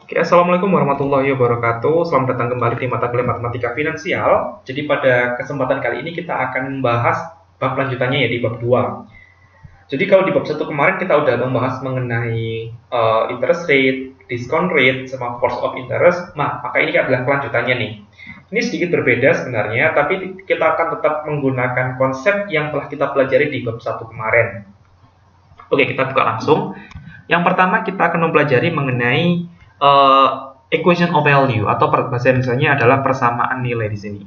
Oke, Assalamualaikum warahmatullahi wabarakatuh. Selamat datang kembali di mata kuliah Matematika Finansial. Jadi pada kesempatan kali ini kita akan membahas bab lanjutannya ya di bab 2. Jadi kalau di bab 1 kemarin kita udah membahas mengenai interest rate, discount rate, sama cost of interest. Nah, maka ini adalah kelanjutannya nih. Ini sedikit berbeda sebenarnya, tapi kita akan tetap menggunakan konsep yang telah kita pelajari di bab 1 kemarin. Oke, kita buka langsung. Yang pertama kita akan mempelajari mengenai equation of value atau bahasa Indonesia adalah persamaan nilai di sini.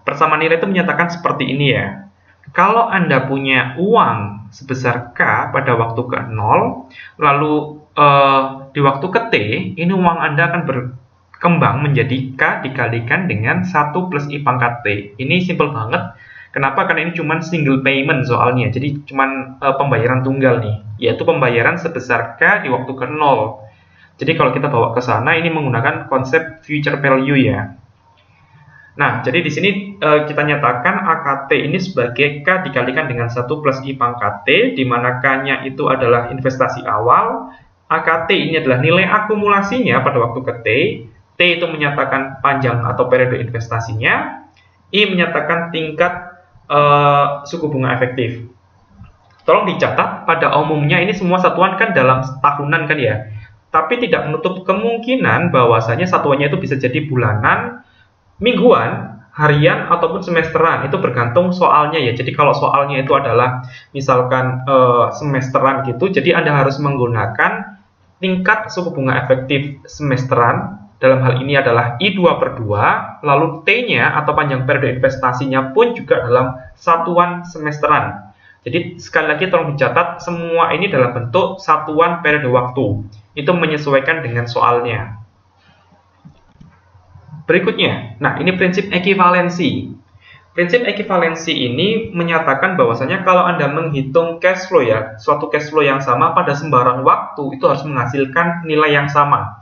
Persamaan nilai itu menyatakan seperti ini ya. Kalau Anda punya uang sebesar K pada waktu ke 0, lalu di waktu ke T, ini uang Anda akan berkembang menjadi K dikalikan dengan 1 plus I pangkat T. Ini simple banget. Kenapa? Karena ini cuma single payment soalnya. Jadi cuma pembayaran tunggal nih, yaitu pembayaran sebesar K di waktu ke 0. Jadi kalau kita bawa ke sana, ini menggunakan konsep future value ya. Nah, jadi di sini kita nyatakan AKT ini sebagai K dikalikan dengan 1 plus I pangkat T, di mana K-nya itu adalah investasi awal, AKT ini adalah nilai akumulasinya pada waktu ke T, T itu menyatakan panjang atau periode investasinya, I menyatakan tingkat suku bunga efektif. Tolong dicatat, pada umumnya ini semua satuan kan dalam tahunan kan ya. Tapi tidak menutup kemungkinan bahwasanya satuannya itu bisa jadi bulanan, mingguan, harian, ataupun semesteran. Itu bergantung soalnya ya. Jadi kalau soalnya itu adalah misalkan semesteran gitu, jadi Anda harus menggunakan tingkat suku bunga efektif semesteran. Dalam hal ini adalah I2/2, lalu T-nya atau panjang periode investasinya pun juga dalam satuan semesteran. Jadi sekali lagi tolong dicatat, semua ini dalam bentuk satuan periode waktu. Itu menyesuaikan dengan soalnya. Berikutnya, nah ini prinsip ekivalensi. Prinsip ekivalensi ini menyatakan bahwasanya kalau Anda menghitung cash flow ya, suatu cash flow yang sama pada sembarang waktu itu harus menghasilkan nilai yang sama.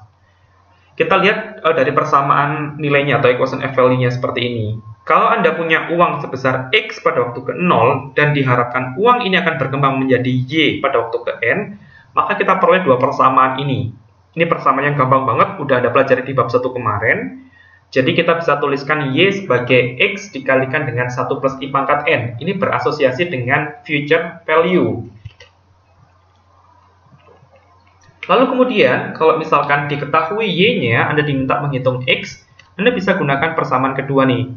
Kita lihat dari persamaan nilainya atau equation of value-nya seperti ini. Kalau Anda punya uang sebesar X pada waktu ke 0 dan diharapkan uang ini akan berkembang menjadi Y pada waktu ke N, maka kita peroleh dua persamaan ini. Ini persamaan yang gampang banget, udah Anda pelajari di bab 1 kemarin. Jadi kita bisa tuliskan Y sebagai X dikalikan dengan 1 plus I pangkat N. Ini berasosiasi dengan future value. Lalu kemudian, kalau misalkan diketahui Y-nya, Anda diminta menghitung X, Anda bisa gunakan persamaan kedua nih.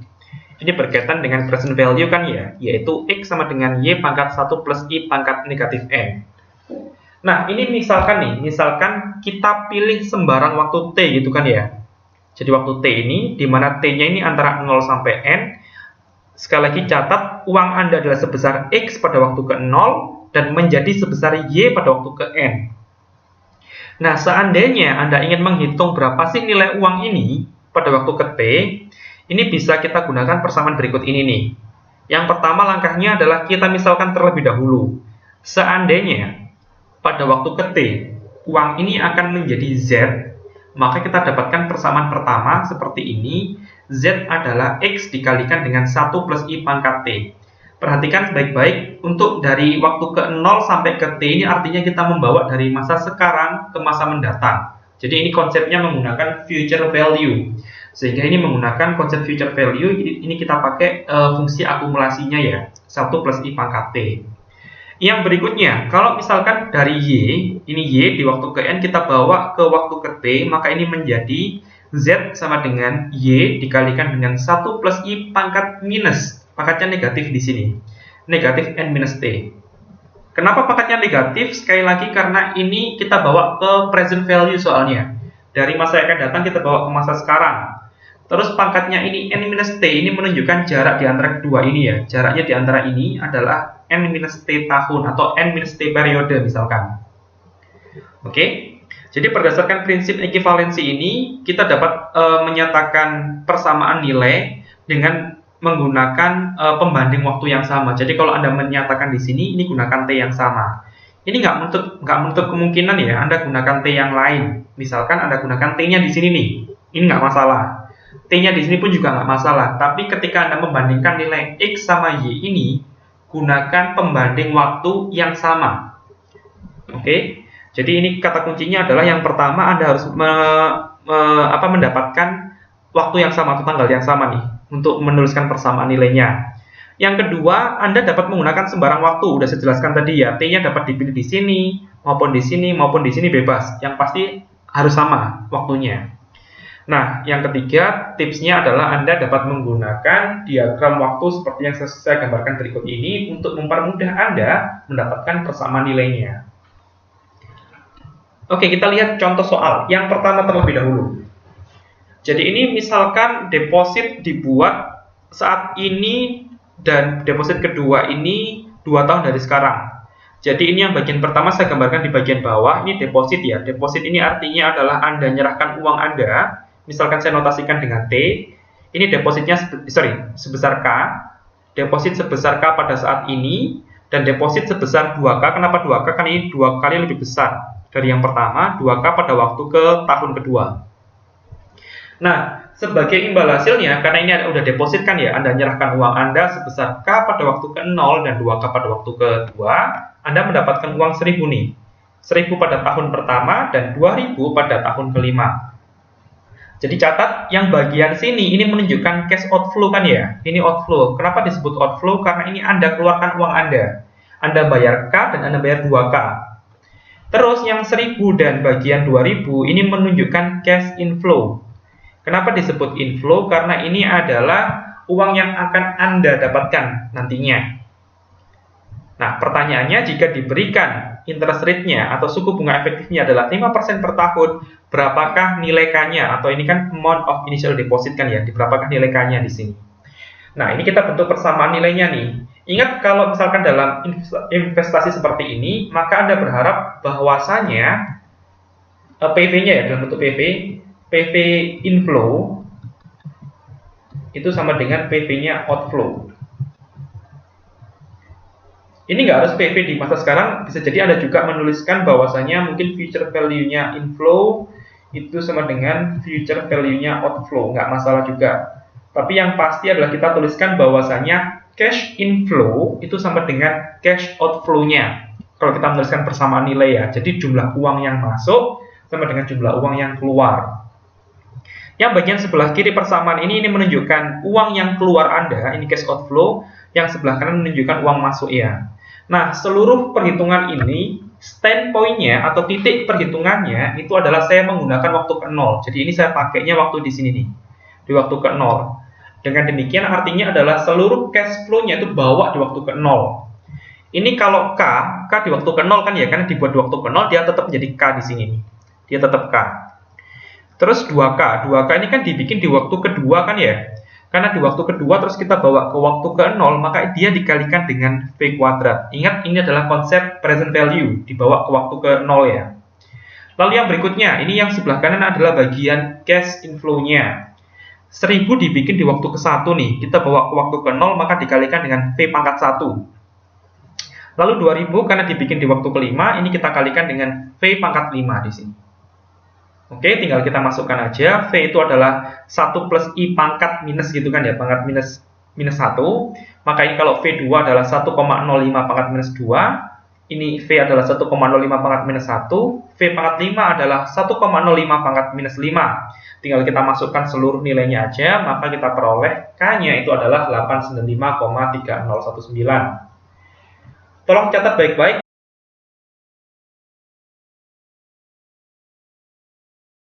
Ini berkaitan dengan present value kan ya, yaitu X sama dengan Y pangkat 1 plus I pangkat negatif N. Nah, ini misalkan kita pilih sembarang waktu T gitu kan ya. Jadi waktu T ini, di mana T-nya ini antara 0 sampai N. Sekali lagi catat, uang Anda adalah sebesar X pada waktu ke 0 dan menjadi sebesar Y pada waktu ke N. Nah, seandainya Anda ingin menghitung berapa sih nilai uang ini pada waktu ke T, ini bisa kita gunakan persamaan berikut ini nih. Yang pertama langkahnya adalah kita misalkan terlebih dahulu. Seandainya pada waktu ke T, uang ini akan menjadi Z, maka kita dapatkan persamaan pertama seperti ini. Z adalah X dikalikan dengan 1 plus I pangkat T. Perhatikan baik-baik, untuk dari waktu ke 0 sampai ke T ini artinya kita membawa dari masa sekarang ke masa mendatang. Jadi ini konsepnya menggunakan future value. Sehingga ini menggunakan konsep future value, ini kita pakai fungsi akumulasinya ya, 1 plus I pangkat T. Yang berikutnya, kalau misalkan dari Y, ini Y di waktu ke N kita bawa ke waktu ke T, maka ini menjadi Z sama dengan Y dikalikan dengan 1 plus I pangkat minus. Pangkatnya negatif di sini. Negatif N minus T. Kenapa pangkatnya negatif? Sekali lagi karena ini kita bawa ke present value soalnya. Dari masa yang akan datang kita bawa ke masa sekarang. Terus pangkatnya ini N minus T, ini menunjukkan jarak di antara kedua ini ya. Jaraknya di antara ini adalah N minus T tahun atau N minus T periode misalkan. Oke, jadi berdasarkan prinsip ekivalensi ini, kita dapat menyatakan persamaan nilai dengan menggunakan pembanding waktu yang sama. Jadi kalau Anda menyatakan di sini, ini gunakan T yang sama. Ini nggak menutup kemungkinan ya, Anda gunakan T yang lain. Misalkan Anda gunakan T-nya di sini nih, ini nggak masalah. T-nya di sini pun juga nggak masalah. Tapi ketika Anda membandingkan nilai X sama Y ini, gunakan pembanding waktu yang sama. Oke. Jadi ini kata kuncinya adalah yang pertama Anda harus mendapatkan waktu yang sama atau tanggal yang sama nih untuk menuliskan persamaan nilainya. Yang kedua, Anda dapat menggunakan sembarang waktu. Udah saya jelaskan tadi ya, T-nya dapat dipilih di sini, maupun di sini, maupun di sini bebas. Yang pasti harus sama waktunya. Nah, yang ketiga, tipsnya adalah Anda dapat menggunakan diagram waktu seperti yang saya gambarkan berikut ini untuk mempermudah Anda mendapatkan persamaan nilainya. Oke, kita lihat contoh soal. Yang pertama terlebih dahulu. Jadi ini misalkan deposit dibuat saat ini dan deposit kedua ini 2 tahun dari sekarang. Jadi ini yang bagian pertama saya gambarkan di bagian bawah. Ini deposit ya. Deposit ini artinya adalah Anda menyerahkan uang Anda. Misalkan saya notasikan dengan T. Ini depositnya sebesar K. Deposit sebesar K pada saat ini. Dan deposit sebesar 2K. Kenapa 2K? Karena ini 2 kali lebih besar dari yang pertama, 2K pada waktu ke tahun kedua. Nah, sebagai imbal hasilnya, karena ini udah deposit kan ya, Anda menyerahkan uang Anda sebesar K pada waktu ke-0 dan 2K pada waktu kedua, Anda mendapatkan uang 1.000 nih. 1.000 pada tahun pertama dan 2.000 pada tahun kelima. Jadi catat, yang bagian sini ini menunjukkan cash outflow kan ya. Ini outflow. Kenapa disebut outflow? Karena ini Anda keluarkan uang Anda. Anda bayar K dan Anda bayar 2K. Terus yang 1.000 dan bagian 2.000 ini menunjukkan cash inflow. Kenapa disebut inflow? Karena ini adalah uang yang akan Anda dapatkan nantinya. Nah, pertanyaannya, jika diberikan interest rate-nya atau suku bunga efektifnya adalah 5% per tahun, berapakah nilai K-nya? Atau ini kan amount of initial deposit kan ya, berapakah nilai K-nya di sini? Nah, ini kita bentuk persamaan nilainya nih. Ingat kalau misalkan dalam investasi seperti ini, maka Anda berharap bahwasanya PV-nya ya, dalam bentuk PV inflow itu sama dengan PV-nya outflow. Ini nggak harus PV di masa sekarang, bisa jadi Anda juga menuliskan bahwasanya mungkin future value-nya inflow itu sama dengan future value-nya outflow, nggak masalah juga. Tapi yang pasti adalah kita tuliskan bahwasanya cash inflow itu sama dengan cash outflow-nya. Kalau kita menuliskan persamaan nilai ya, jadi jumlah uang yang masuk sama dengan jumlah uang yang keluar. Yang bagian sebelah kiri persamaan ini menunjukkan uang yang keluar Anda, ini cash outflow, yang sebelah kanan menunjukkan uang masuk ya. Nah, seluruh perhitungan ini, standpoint-nya atau titik perhitungannya itu adalah saya menggunakan waktu ke 0. Jadi ini saya pakainya waktu di sini nih, di waktu ke 0. Dengan demikian artinya adalah seluruh cash flow-nya itu bawa di waktu ke 0. Ini kalau K di waktu ke 0 kan ya, karena dibuat di waktu ke 0 dia tetap menjadi K di sini nih. Dia tetap K. Terus 2K ini kan dibikin di waktu kedua kan ya. Karena di waktu kedua terus kita bawa ke waktu ke 0, maka dia dikalikan dengan V kuadrat. Ingat, ini adalah konsep present value, dibawa ke waktu ke 0 ya. Lalu yang berikutnya, ini yang sebelah kanan adalah bagian cash inflow-nya. 1.000 dibikin di waktu ke 1 nih, kita bawa ke waktu ke 0, maka dikalikan dengan V pangkat 1. Lalu 2.000 karena dibikin di waktu ke 5, ini kita kalikan dengan V pangkat 5 di sini. Oke, tinggal kita masukkan aja. V itu adalah 1 plus I pangkat minus gitu kan ya, pangkat minus 1. Maka ini kalau V2 adalah 1,05 pangkat minus 2. Ini V adalah 1,05 pangkat minus 1. V pangkat 5 adalah 1,05 pangkat minus 5. Tinggal kita masukkan seluruh nilainya aja, maka kita peroleh K-nya itu adalah 895,3019. Tolong catat baik-baik,